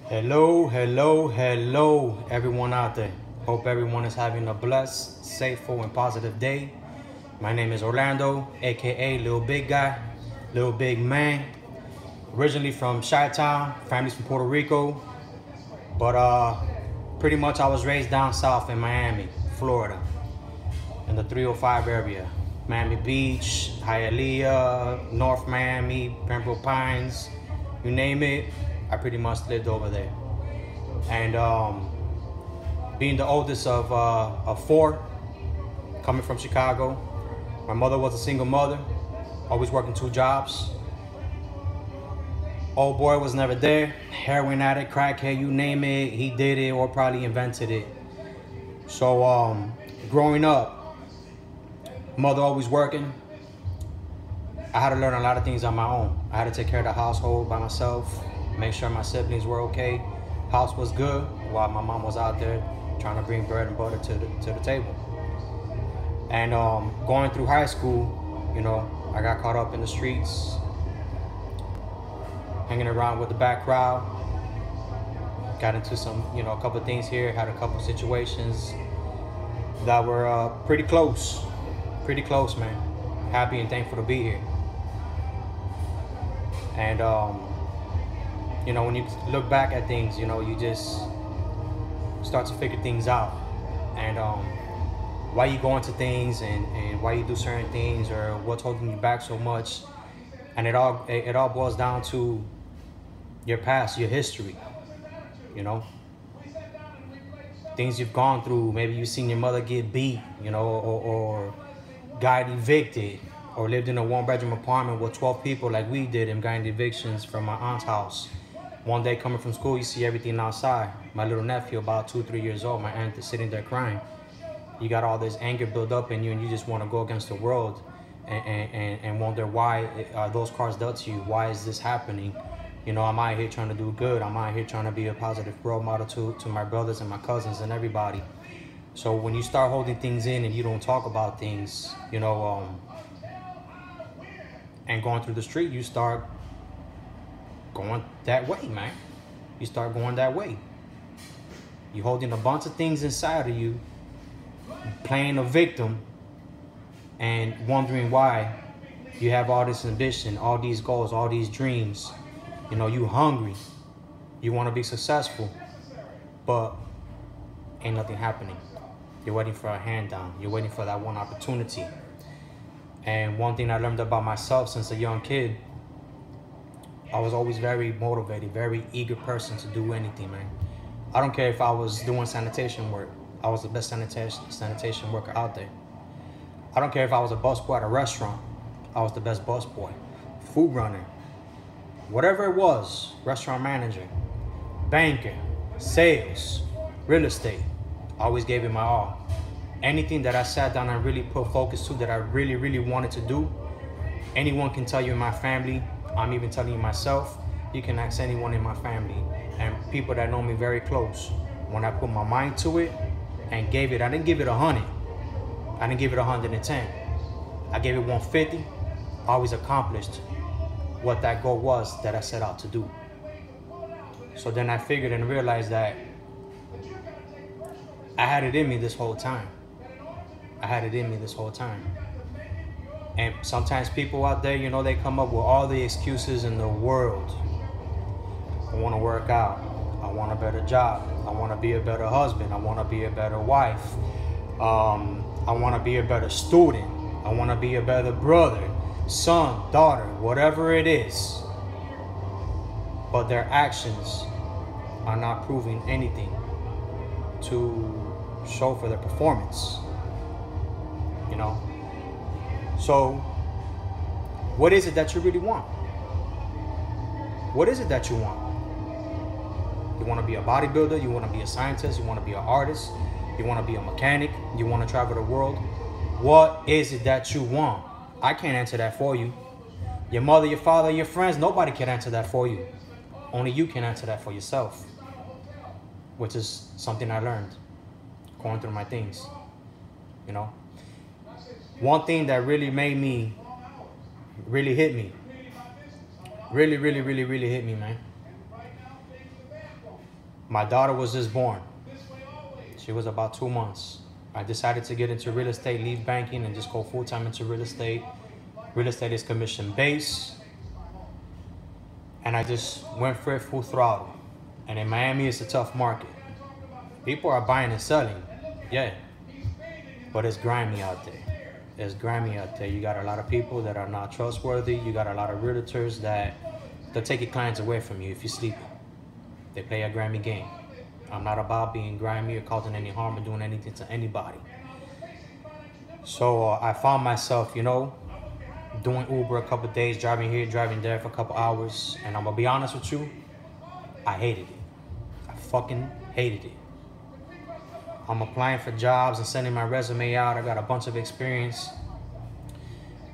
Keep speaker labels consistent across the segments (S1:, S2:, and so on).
S1: Hello, everyone out there. Hope everyone is having a blessed, safe, and positive day. My name is Orlando, aka Little Big Guy, Little Big Man. Originally from Chi-Town, family's from Puerto Rico, but pretty much I was raised down south in Miami, Florida, in the 305 area. Miami Beach, Hialeah, North Miami, Pembroke Pines, you name it, I pretty much lived over there. And being the oldest of four, coming from Chicago, my mother was a single mother, always working two jobs. Old boy was never there, heroin addict, crackhead, you name it, he did it or probably invented it. So growing up, mother always working, I had to learn a lot of things on my own. I had to take care of the household by myself, make sure my siblings were okay, house was good, while my mom was out there trying to bring bread and butter to the table. And going through high school, I got caught up in the streets, hanging around with the back crowd, got into some, a couple of things here, had a couple of situations that were pretty close, man. Happy and thankful to be here. And when you look back at things, you just start to figure things out, and why you go into things and why you do certain things or what's holding you back so much. And it all boils down to your past, your history, things you've gone through. Maybe you've seen your mother get beat, or got evicted, or lived in a one-bedroom apartment with 12 people like we did and got evictions from my aunt's house. One day coming from school, you see everything outside. My little nephew, about 2-3 years old, my aunt is sitting there crying. You got all this anger built up in you, and you just want to go against the world and wonder why are those cars dealt to you? Why is this happening? I'm out here trying to do good. I'm out here trying to be a positive role model to my brothers and my cousins and everybody. So when you start holding things in and you don't talk about things, and going through the street, you start going that way, man. You start going that way. You're holding a bunch of things inside of you, playing a victim, and wondering why you have all this ambition, all these goals, all these dreams. You hungry. You want to be successful, but ain't nothing happening. You're waiting for a handout. You're waiting for that one opportunity. And one thing I learned about myself since a young kid, I was always very motivated, very eager person to do anything, man. I don't care if I was doing sanitation work. I was the best sanitation worker out there. I don't care if I was a busboy at a restaurant. I was the best busboy. Food runner. Whatever it was, restaurant manager, banker, sales, real estate, I always gave it my all. Anything that I sat down and really put focus to, that I really, really wanted to do, anyone can tell you in my family, I'm even telling you myself, you can ask anyone in my family and people that know me very close. When I put my mind to it and gave it, I didn't give it 100. I didn't give it 110. I gave it 150. I always accomplished what that goal was that I set out to do. So then I figured and realized that I had it in me this whole time. And sometimes people out there, they come up with all the excuses in the world. I want to work out. I want a better job. I want to be a better husband. I want to be a better wife. I want to be a better student. I want to be a better brother, son, daughter, whatever it is. But their actions are not proving anything to show for their performance. So what is it that you really want? What is it that you want? You want to be a bodybuilder? You want to be a scientist? You want to be an artist? You want to be a mechanic? You want to travel the world? What is it that you want? I can't answer that for you. Your mother, your father, your friends, nobody can answer that for you. Only you can answer that for yourself, which is something I learned going through my things. One thing that really made me, really hit me, really hit me, man. My daughter was just born. She was about 2 months. I decided to get into real estate, leave banking, and just go full-time into real estate. Real estate is commission-based. And I just went for it full throttle. And in Miami, it's a tough market. People are buying and selling, yeah. But it's grimy out there. It's grimy out there. You got a lot of people that are not trustworthy. You got a lot of realtors that they'll take your clients away from you if you're sleeping. They play a grimy game. I'm not about being grimy or causing any harm or doing anything to anybody. So I found myself, doing Uber a couple days, driving here, driving there for a couple hours. And I'm gonna be honest with you, I hated it. I fucking hated it. I'm applying for jobs and sending my resume out. I got a bunch of experience.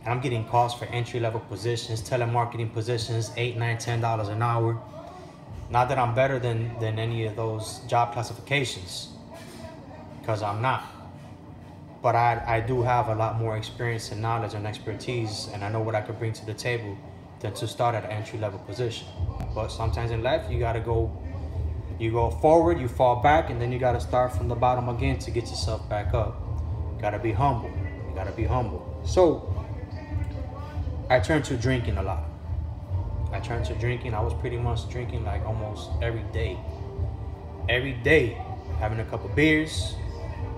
S1: And I'm getting calls for entry-level positions, telemarketing positions, $8, $9, $10 an hour. Not that I'm better than any of those job classifications, because I'm not. But I do have a lot more experience and knowledge and expertise, and I know what I could bring to the table than to start at an entry-level position. But sometimes in life, you go forward, you fall back, and then you gotta start from the bottom again to get yourself back up. You gotta be humble. You gotta be humble. So I turned to drinking a lot. I was pretty much drinking like almost every day. Every day, having a couple beers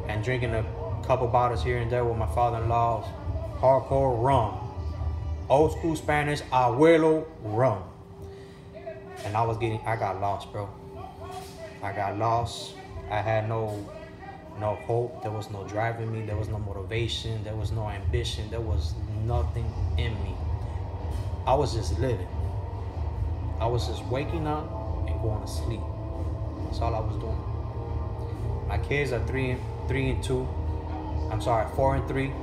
S1: and drinking a couple bottles here and there with my father-in-law's hardcore rum. Old school Spanish, abuelo rum. And I got lost, bro. I got lost. I had no hope. There was no drive in me. There was no motivation. There was no ambition. There was nothing in me. I was just living. I was just waking up and going to sleep. That's all I was doing. My kids are 4 and 3.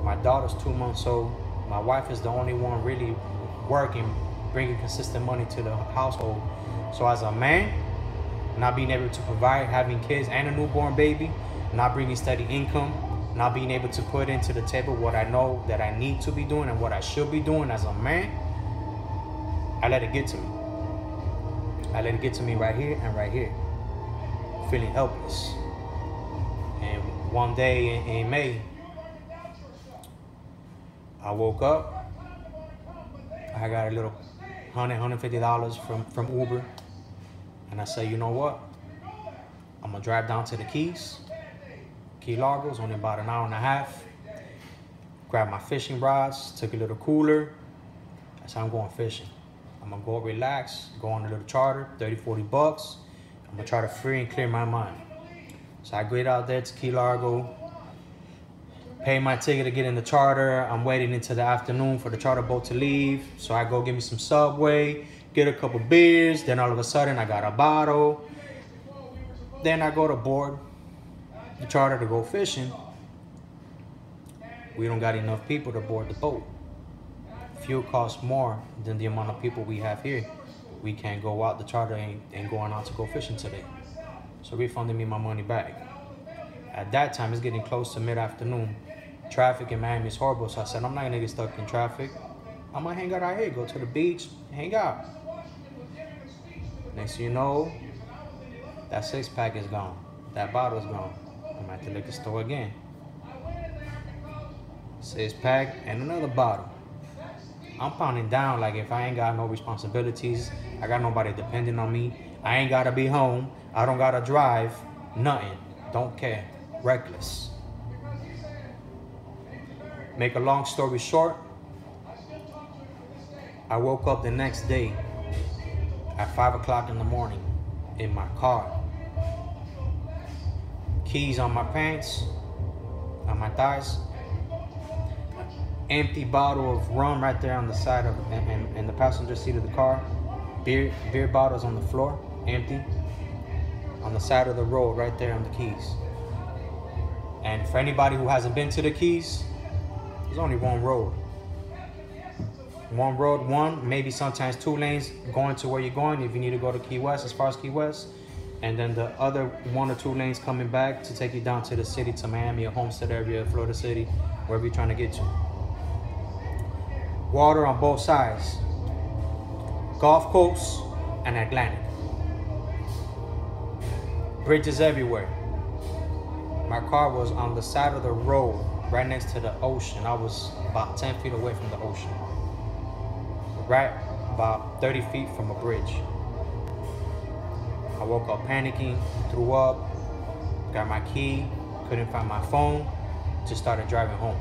S1: My daughter's 2 months old. My wife is the only one really working, bringing consistent money to the household. So as a man, not being able to provide, having kids and a newborn baby, not bringing steady income, not being able to put into the table what I know that I need to be doing and what I should be doing as a man, I let it get to me. I let it get to me right here and right here, feeling helpless. And one day in May, I woke up. I got a little $150 from Uber. And I said, you know what? I'm gonna drive down to the Keys. Key Largo's only about an hour and a half. Grab my fishing rods, took a little cooler. That's how I'm going fishing. I'm gonna go relax, go on a little charter, 30, 40 bucks. I'm gonna try to free and clear my mind. So I get out there to Key Largo, pay my ticket to get in the charter. I'm waiting until the afternoon for the charter boat to leave. So I go get me some Subway, get a couple beers. Then all of a sudden I got a bottle. Then I go to board the charter to go fishing. We don't got enough people to board the boat. Fuel costs more than the amount of people we have here. We can't go out. The charter ain't going out to go fishing today. So refunding me my money back. At that time, it's getting close to mid-afternoon. Traffic in Miami is horrible, so I said, I'm not gonna get stuck in traffic. I'm gonna hang out out here, go to the beach, hang out. Next thing you know, that 6-pack is gone. That bottle is gone. I'm at the liquor store again. 6-pack and another bottle. I'm pounding down like if I ain't got no responsibilities, I got nobody depending on me, I ain't gotta be home, I don't gotta drive, nothing, don't care, reckless. Make a long story short, I woke up the next day at 5 o'clock in the morning in my car. Keys on my pants, on my thighs. Empty bottle of rum right there on the side of in the passenger seat of the car. Beer bottles on the floor, empty. On the side of the road right there on the Keys. And for anybody who hasn't been to the Keys, there's only one road. One road, maybe sometimes 2 lanes going to where you're going if you need to go to Key West, as far as Key West. And then the other 1 or 2 lanes coming back to take you down to the city, to Miami or Homestead area, Florida City, wherever you're trying to get to. Water on both sides. Gulf Coast and Atlantic. bridges everywhere. My car was on the side of the road, right next to the ocean. I was about 10 feet away from the ocean. Right about 30 feet from a bridge. I woke up panicking, threw up, got my key, couldn't find my phone, just started driving home.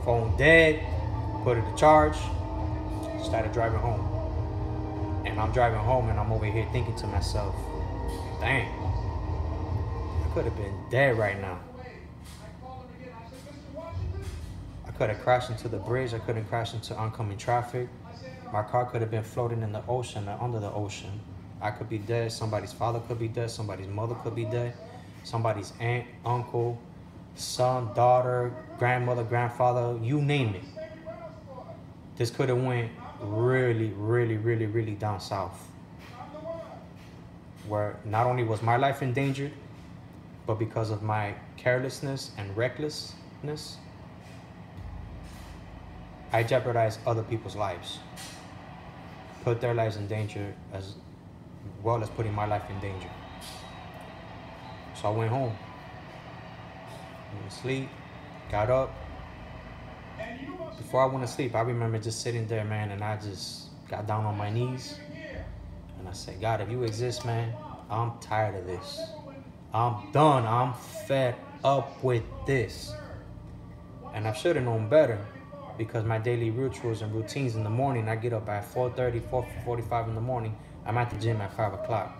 S1: Phone dead, put it to charge, started driving home. And I'm driving home and I'm over here thinking to myself, dang, I could have been dead right now. I could have crashed into the bridge. I couldn't crash into oncoming traffic. My car could have been floating in the ocean or under the ocean. I could be dead. Somebody's father could be dead. Somebody's mother could be dead. Somebody's aunt, uncle, son, daughter, grandmother, grandfather, you name it. This could have went really, really, really, really down south. Where not only was my life endangered, but because of my carelessness and recklessness, I jeopardized other people's lives. Put their lives in danger as well as putting my life in danger. So I went home. Went to sleep, got up. Before I went to sleep, I remember just sitting there, man, and I just got down on my knees. And I said, God, if you exist, man, I'm tired of this. I'm done. I'm fed up with this. And I should have known better, because my daily rituals and routines in the morning, I get up at 4:30, 4:45 in the morning. I'm at the gym at 5 o'clock.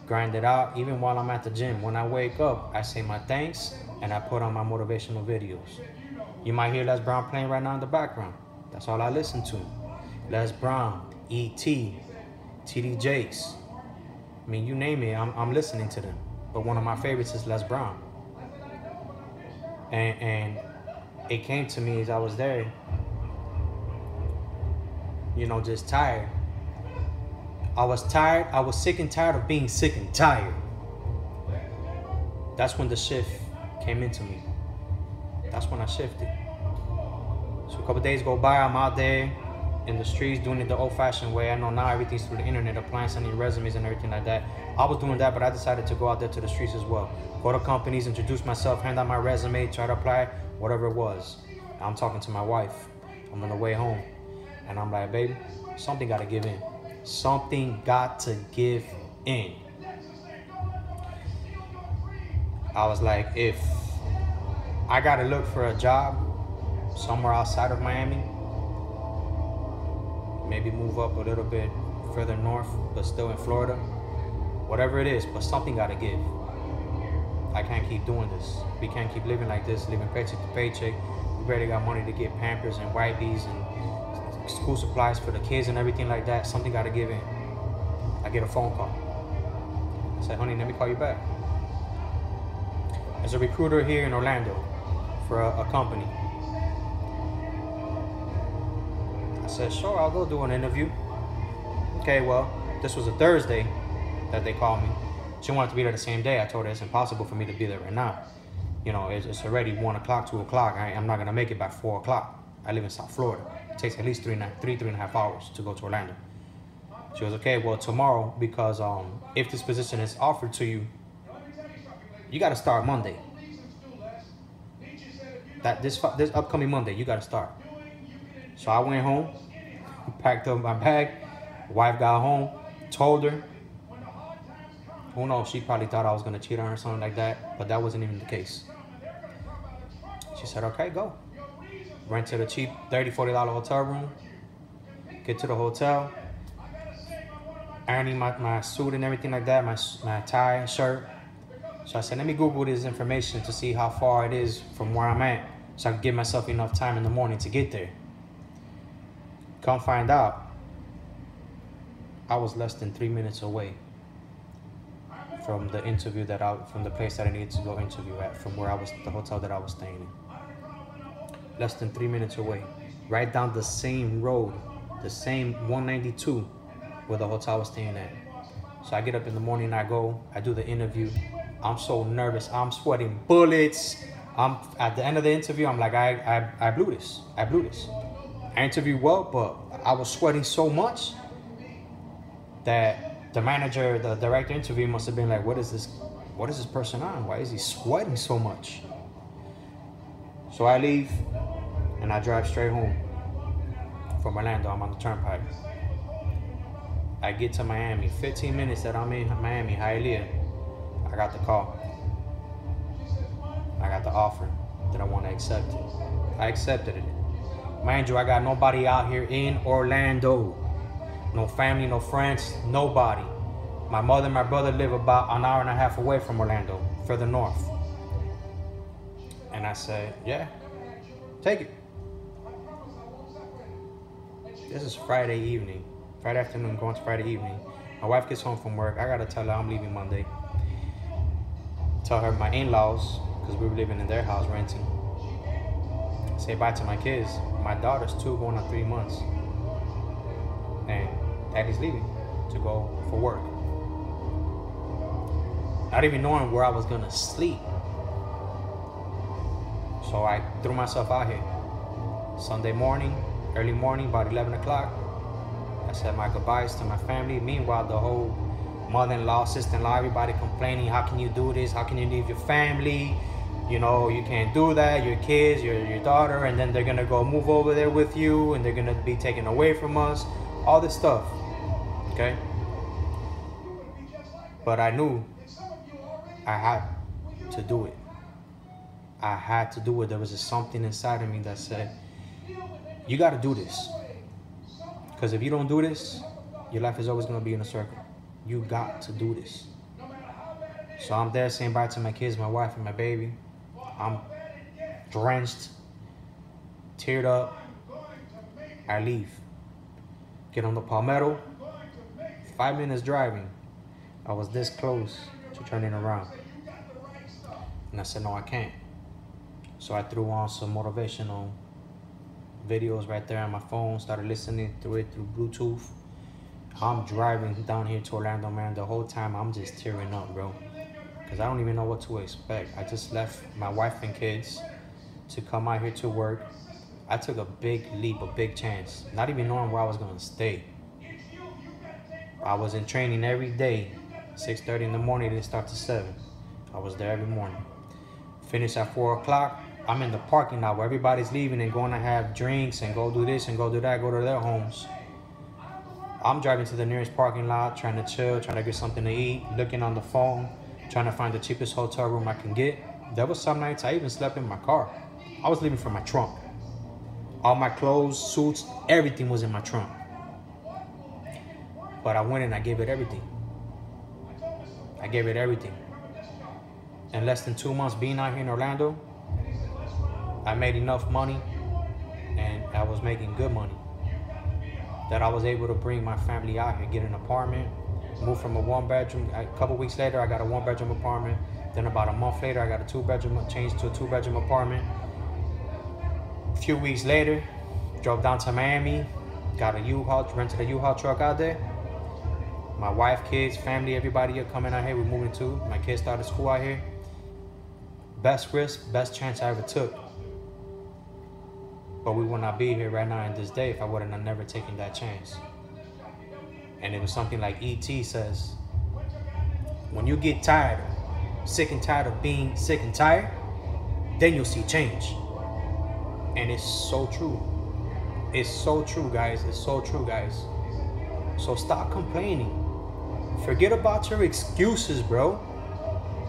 S1: Grind it out. Even while I'm at the gym, when I wake up, I say my thanks and I put on my motivational videos. You might hear Les Brown playing right now in the background. That's all I listen to. Les Brown, E.T., T.D. Jakes. I mean, you name it, I'm listening to them. But one of my favorites is Les Brown. And it came to me as I was there, you know, just tired. I was tired. I was sick and tired of being sick and tired. That's when the shift came into me. That's when I shifted. So a couple days go by, I'm out there in the streets doing it the old-fashioned way. I know now everything's through the internet, applying, sending resumes and everything like that. I was doing that, but I decided to go out there to the streets as well. Go to companies, introduce myself, hand out my resume, try to apply, whatever it was. I'm talking to my wife. I'm on the way home. And I'm like, baby, something got to give in. Something got to give in. I was like, if I got to look for a job somewhere outside of Miami, maybe move up a little bit further north, but still in Florida, whatever it is, but something got to give. I can't keep doing this. We can't keep living like this, living paycheck to paycheck. We barely got money to get Pampers and Wipes and school supplies for the kids and everything like that. Something got to give in. I get a phone call. I said, honey, let me call you back. There's a recruiter here in Orlando for a company. I said, sure, I'll go do an interview. Okay, well, this was a Thursday that they called me. She wanted to be there the same day. I told her it's impossible for me to be there right now. You know, it's already 1 o'clock, 2 o'clock. I'm not going to make it by 4 o'clock. I live in South Florida. It takes at least three and a half hours to go to Orlando. She was okay, well, tomorrow, because if this position is offered to you, you got to start Monday. This upcoming Monday, you got to start. So I went home, packed up my bag. Wife got home, told her. Who knows, she probably thought I was going to cheat on her or something like that, but that wasn't even the case. She said, okay, go. Rented a cheap $30, $40 hotel room. Get to the hotel. Ironing my suit and everything like that, my tie and shirt. So I said, let me Google this information to see how far it is from where I'm at, so I can give myself enough time in the morning to get there. Come find out, I was less than 3 minutes away from the interview from the place that I needed to go interview at, from where the hotel that I was staying in. Less than 3 minutes away. Right down the same road, the same 192 where the hotel I was staying at. So I get up in the morning, I do the interview. I'm so nervous, I'm sweating bullets. At the end of the interview, I'm like, I blew this. I interviewed well, but I was sweating so much that The manager, the director interview must have been like, what is this person on? Why is he sweating so much? So I leave and I drive straight home from Orlando. I'm on the turnpike. I get to Miami. 15 minutes that I'm in Miami, Hialeah, I got the call. I got the offer that I want to accept it. I accepted it. Mind you, I got nobody out here in Orlando. No family, no friends, nobody. My mother and my brother live about an hour and a half away from Orlando, further north. And I said, yeah, take it. This is Friday evening. Friday afternoon, going to Friday evening. My wife gets home from work. I gotta tell her I'm leaving Monday. Tell her my in-laws, because we were living in their house renting. Say bye to my kids. My daughter's 2 going on 3 months. And Daddy's leaving to go for work. Not even knowing where I was gonna sleep. So I threw myself out here. Sunday morning, early morning, about 11 o'clock. I said my goodbyes to my family. Meanwhile, the whole mother-in-law, sister-in-law, everybody complaining, how can you do this? How can you leave your family? You know, you can't do that, your kids, your daughter, and then they're gonna go move over there with you, and they're gonna be taken away from us, all this stuff, okay? But I knew I had to do it. I had to do it. There was just something inside of me that said, you gotta do this. Because if you don't do this, your life is always gonna be in a circle. You got to do this. So I'm there saying bye to my kids, my wife, and my baby. I'm drenched, teared up. I leave. Get on the Palmetto. 5 minutes driving. I was this close to turning around. And I said, no, I can't. So I threw on some motivational videos right there on my phone, started listening to it through Bluetooth. I'm driving down here to Orlando, man. The whole time I'm just tearing up, bro. Because I don't even know what to expect. I just left my wife and kids to come out here to work. I took a big leap, a big chance, not even knowing where I was going to stay. I was in training every day, 6:30 in the morning, didn't start to 7. I was there every morning. Finish at 4 o'clock. I'm in the parking lot where everybody's leaving and going to have drinks and go do this and go do that, go to their homes. I'm driving to the nearest parking lot, trying to chill, trying to get something to eat, looking on the phone, trying to find the cheapest hotel room I can get. There was some nights I even slept in my car. I was leaving from my trunk. All my clothes, suits, everything was in my trunk. But I went and I gave it everything. I gave it everything. In less than 2 months being out here in Orlando, I made enough money, and I was making good money, that I was able to bring my family out here, get an apartment, move from a 1-bedroom. A couple weeks later, I got a 1-bedroom apartment. Then about a month later, I got a 2-bedroom, changed to a 2-bedroom apartment. A few weeks later, drove down to Miami, got a U-Haul, rented a U-Haul truck out there. My wife, kids, family, everybody are coming out here. We're moving too. My kids started school out here. Best risk, best chance I ever took. But we would not be here right now in this day if I wouldn't have never taken that chance. And it was something like E.T. says, when you get tired, sick and tired of being sick and tired, then you'll see change. And it's so true. It's so true, guys. It's so true, guys. So stop complaining. Forget about your excuses, bro.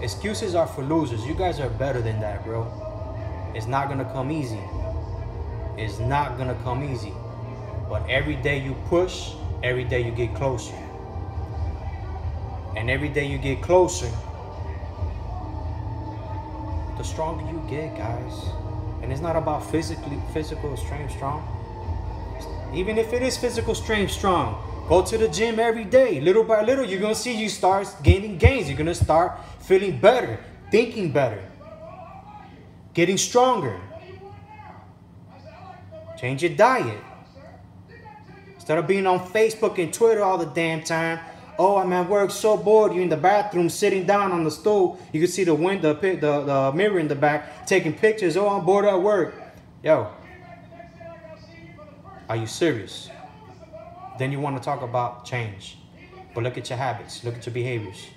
S1: Excuses are for losers. You guys are better than that, bro. It's not gonna come easy. It's not gonna come easy. But every day you push, every day you get closer. And every day you get closer, the stronger you get, guys. And it's not about physical strength strong. Even if it is physical strength strong, go to the gym every day. Little by little, you're gonna see you start gaining gains. You're gonna start feeling better, thinking better, getting stronger. Change your diet. Instead of being on Facebook and Twitter all the damn time. Oh, I'm at work, so bored. You're in the bathroom, sitting down on the stool. You can see the window, the mirror in the back, taking pictures. Oh, I'm bored at work. Yo, are you serious? Then you want to talk about change. But look at your habits. Look at your behaviors.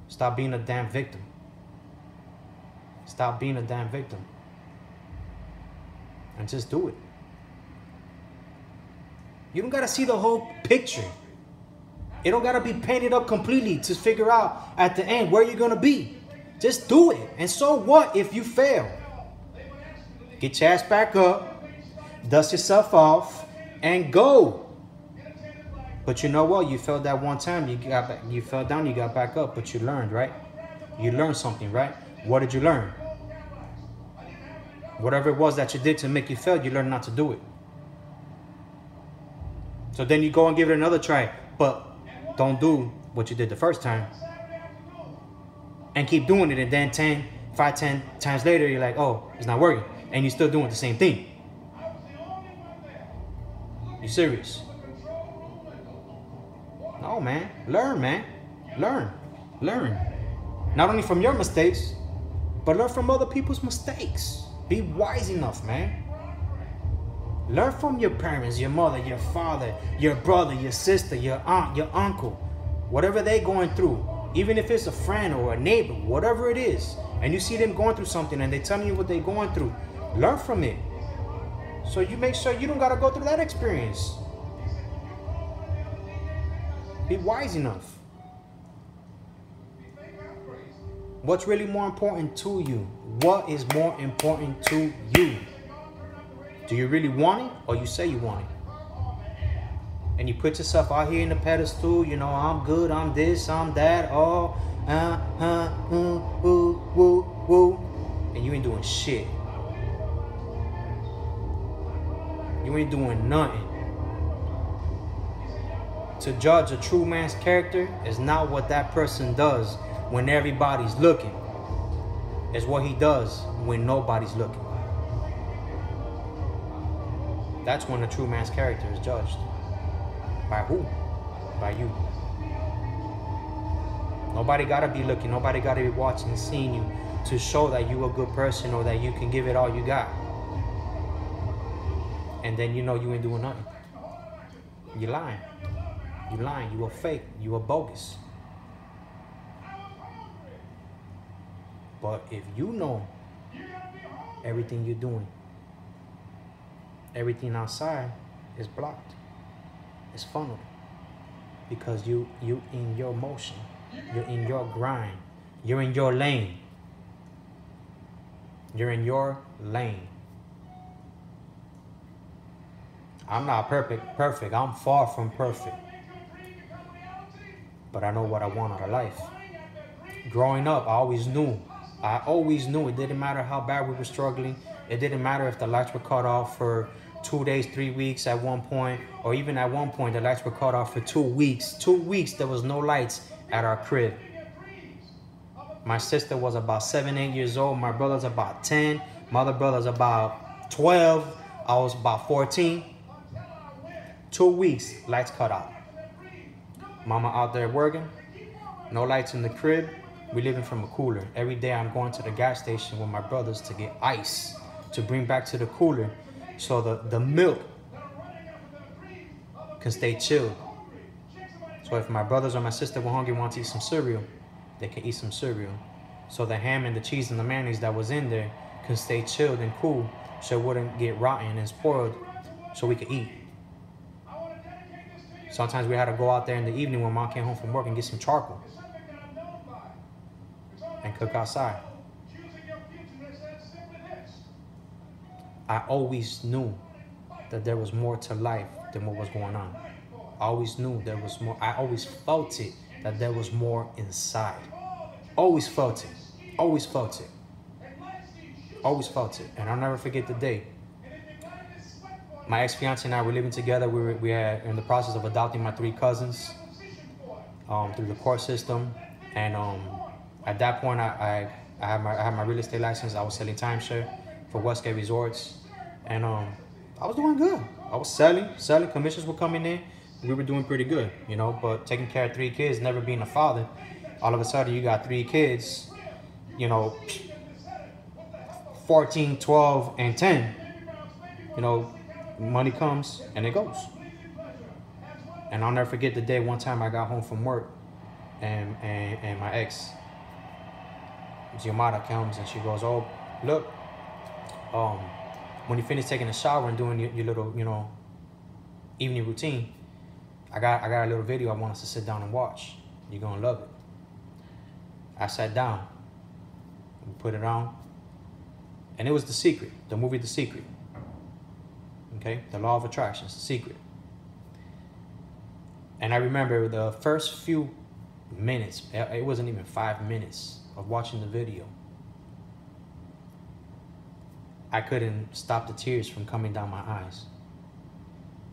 S1: Stop being a damn victim. Stop being a damn victim. And just do it. You don't got to see the whole picture. It don't got to be painted up completely to figure out at the end where you're going to be. Just do it. And so what if you fail? Get your ass back up, dust yourself off, and go. But you know what? You fell that one time. You fell down, you got back up, but you learned, right? You learned something, right? What did you learn? Whatever it was that you did to make you fail, you learned not to do it. So then you go and give it another try, but don't do what you did the first time. And keep doing it, and then 10 times later, you're like, oh, it's not working. And you're still doing the same thing. You serious? No, man. Learn, man. Learn. Learn. Not only from your mistakes, but learn from other people's mistakes. Be wise enough, man. Learn from your parents, your mother, your father, your brother, your sister, your aunt, your uncle. Whatever they're going through. Even if it's a friend or a neighbor, whatever it is. And you see them going through something and they're telling you what they're going through. Learn from it. So you make sure you don't got to go through that experience. Be wise enough. What's really more important to you? What is more important to you? Do you really want it, or you say you want it? And you put yourself out here in the pedestal, you know, I'm good, I'm this, I'm that, oh, and you ain't doing shit. You ain't doing nothing. To judge a true man's character is not what that person does when everybody's looking. It's what he does when nobody's looking. That's when a true man's character is judged. By who? By you. Nobody gotta be looking. Nobody gotta be watching and seeing you to show that you a good person or that you can give it all you got. And then you know you ain't doing nothing. You lying. You lying. You a fake. You a bogus. But if you know everything you're doing, everything outside is blocked. It's funneled. Because you in your motion. You're in your grind. You're in your lane. You're in your lane. I'm not perfect. I'm far from perfect. But I know what I want out of life. Growing up, I always knew it didn't matter how bad we were struggling. It didn't matter if the lights were cut off for 2 days, 3 weeks at one point, or even at one point the lights were cut off for 2 weeks. 2 weeks there was no lights at our crib. My sister was about 7, 8 years old. My brother's about 10. My other brother's about 12. I was about 14. 2 weeks, lights cut out. Mama out there working. No lights in the crib. We living from a cooler. Every day I'm going to the gas station with my brothers to get ice to bring back to the cooler so the milk can stay chilled. So if my brothers or my sister were hungry and want to eat some cereal, they can eat some cereal. So the ham and the cheese and the mayonnaise that was in there can stay chilled and cool so it wouldn't get rotten and spoiled so we could eat. Sometimes we had to go out there in the evening when Mom came home from work and get some charcoal and cook outside. I always knew that there was more to life than what was going on. I always knew there was more. I always felt it, that there was more inside. Always felt it. Always felt it. Always felt it. And I'll never forget the day. My ex-fiance and I were living together. We were in the process of adopting my 3 cousins through the court system. And at that point, I had my real estate license. I was selling timeshare for Westgate Resorts. And I was doing good. I was selling. Commissions were coming in. We were doing pretty good, you know. But taking care of 3 kids, never being a father, all of a sudden you got 3 kids, you know, 14, 12, and 10. You know, money comes and it goes. And I'll never forget the day one time I got home from work, and my ex, Giamata, comes and she goes, "Oh, look, when you finish taking a shower and doing your little, evening routine, I got a little video I want us to sit down and watch. You're gonna love it." I sat down, we put it on, and it was The Secret, the movie The Secret. Okay, The Law of Attraction, The Secret. And I remember the first few minutes, it wasn't even 5 minutes of watching the video, I couldn't stop the tears from coming down my eyes.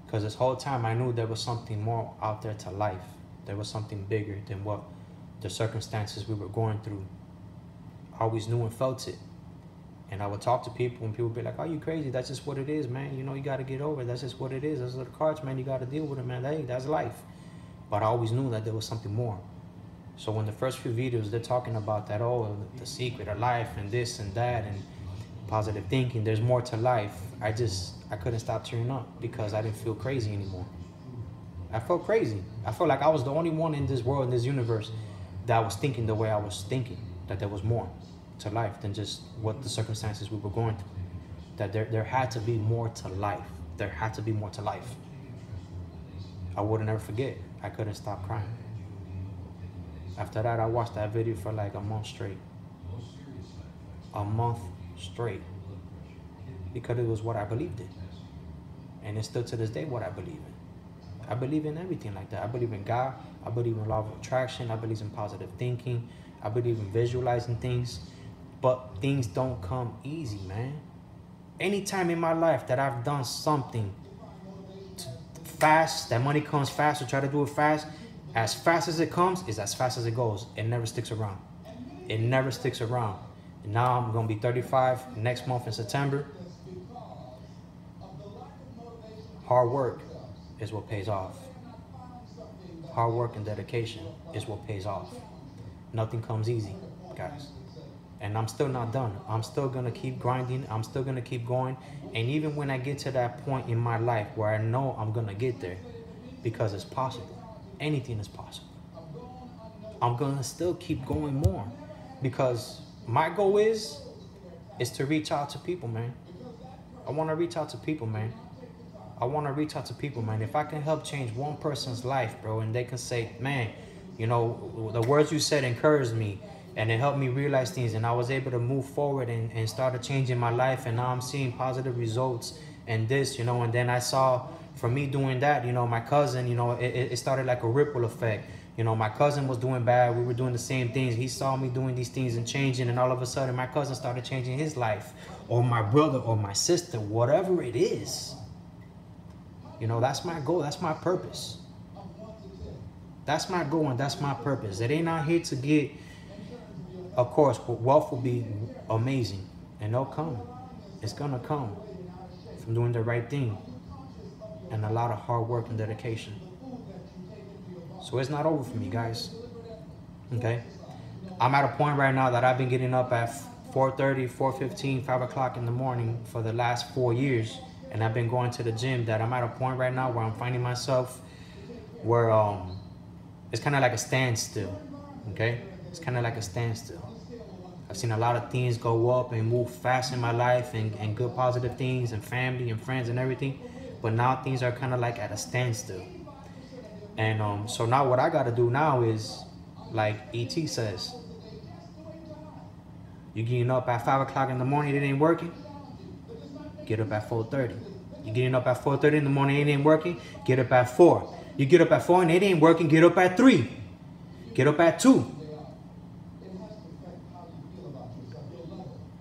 S1: Because this whole time I knew there was something more out there to life. There was something bigger than what the circumstances we were going through. I always knew and felt it. And I would talk to people and people would be like, "Oh, you crazy? That's just what it is, man. You got to get over it. That's just what it is. Those are the cards, man. You got to deal with it, man. Hey, that's life." But I always knew that there was something more. So when the first few videos, they're talking about that, oh, the secret of life and this and that and positive thinking, there's more to life. I couldn't stop tearing up because I didn't feel crazy anymore. I felt crazy. I felt like I was the only one in this world, in this universe, that was thinking the way I was thinking, that there was more to life than just what the circumstances we were going through. That there had to be more to life. There had to be more to life. I would never forget. I couldn't stop crying. After that, I watched that video for like a month straight. A month straight. Because it was what I believed in. And it's still to this day what I believe in. I believe in everything like that. I believe in God. I believe in law of attraction. I believe in positive thinking. I believe in visualizing things. But things don't come easy, man. Anytime in my life that I've done something fast, that money comes fast, or try to do it fast as it comes is as fast as it goes. It never sticks around. It never sticks around. And now I'm going to be 35 next month in September. Hard work is what pays off. Hard work and dedication is what pays off. Nothing comes easy, guys. And I'm still not done. I'm still going to keep grinding. I'm still going to keep going. And even when I get to that point in my life where I know I'm going to get there, because it's possible. Anything is possible. I'm going to still keep going more. Because my goal is to reach out to people, man. I want to reach out to people, man. I want to reach out to people, man. If I can help change one person's life, bro, and they can say, "Man, the words you said encouraged me, and it helped me realize things, and I was able to move forward and started changing my life, and now I'm seeing positive results and this, and then I saw from me doing that, my cousin, it started like a ripple effect. My cousin was doing bad. We were doing the same things. He saw me doing these things and changing, and all of a sudden my cousin started changing his life, or my brother or my sister, whatever it is. That's my goal. That's my purpose. That's my goal and that's my purpose. It ain't out here to get, of course, wealth will be amazing. And it'll come. It's going to come from doing the right thing and a lot of hard work and dedication. So it's not over for me, guys. Okay? I'm at a point right now that I've been getting up at 4:30, 4:15, 5 o'clock in the morning for the last 4 years. And I've been going to the gym, that I'm at a point right now where I'm finding myself where it's kind of like a standstill, okay? It's kind of like a standstill. I've seen a lot of things go up and move fast in my life, and good positive things, and family and friends and everything. But now things are kind of like at a standstill. And so now what I got to do now is, like E.T. says, you getting up at 5 o'clock in the morning, it ain't working? Get up at 4:30. You getting up at 4:30 in the morning, it ain't working? Get up at 4. You get up at 4 and it ain't working, get up at 3. Get up at 2.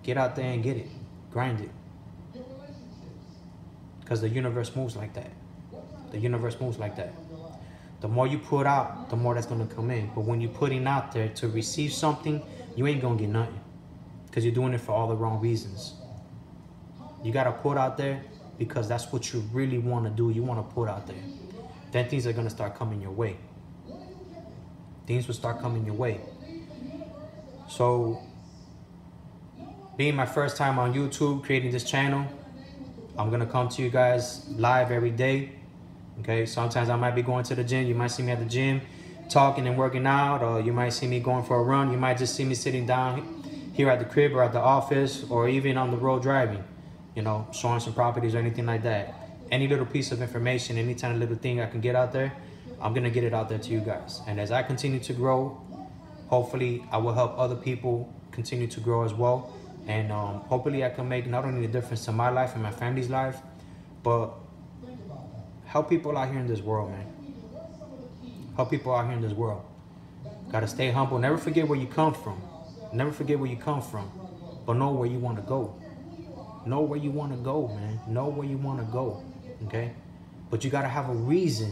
S1: Get out there and get it. Grind it. Because the universe moves like that. The universe moves like that. The more you put out, the more that's going to come in. But when you're putting out there to receive something, you ain't going to get nothing. Because you're doing it for all the wrong reasons. You got to put out there because that's what you really want to do. You want to put out there. Then things are going to start coming your way. Things will start coming your way. So, being my first time on YouTube, creating this channel, I'm going to come to you guys live every day. Okay, sometimes I might be going to the gym. You might see me at the gym talking and working out, or you might see me going for a run. You might just see me sitting down here at the crib or at the office, or even on the road driving, you know, showing some properties or anything like that. Any little piece of information, any kind of little thing I can get out there, I'm gonna get it out there to you guys. And as I continue to grow, hopefully I will help other people continue to grow as well. And hopefully I can make not only a difference to my life and my family's life, but help people out here in this world, man. Help people out here in this world. Gotta stay humble. Never forget where you come from. Never forget where you come from. But know where you want to go. Know where you want to go, man. Know where you want to go. Okay? But you gotta have a reason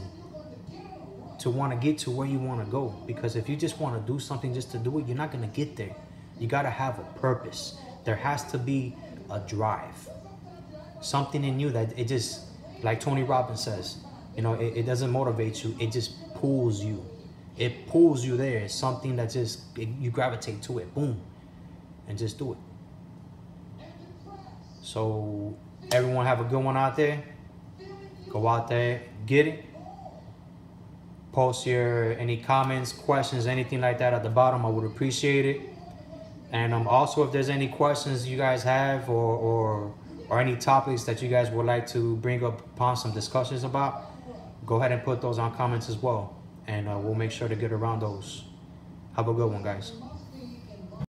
S1: to want to get to where you want to go. Because if you just want to do something just to do it, you're not gonna get there. You gotta have a purpose. There has to be a drive. Something in you that it just, like Tony Robbins says, you know, it doesn't motivate you. It just pulls you. It pulls you there. It's something that just, you gravitate to it. Boom. And just do it. So everyone have a good one out there. Go out there, get it. Post any comments, questions, anything like that at the bottom. I would appreciate it. And also, if there's any questions you guys have or any topics that you guys would like to bring up upon some discussions about, go ahead and put those on comments as well. And we'll make sure to get around those. Have a good one, guys.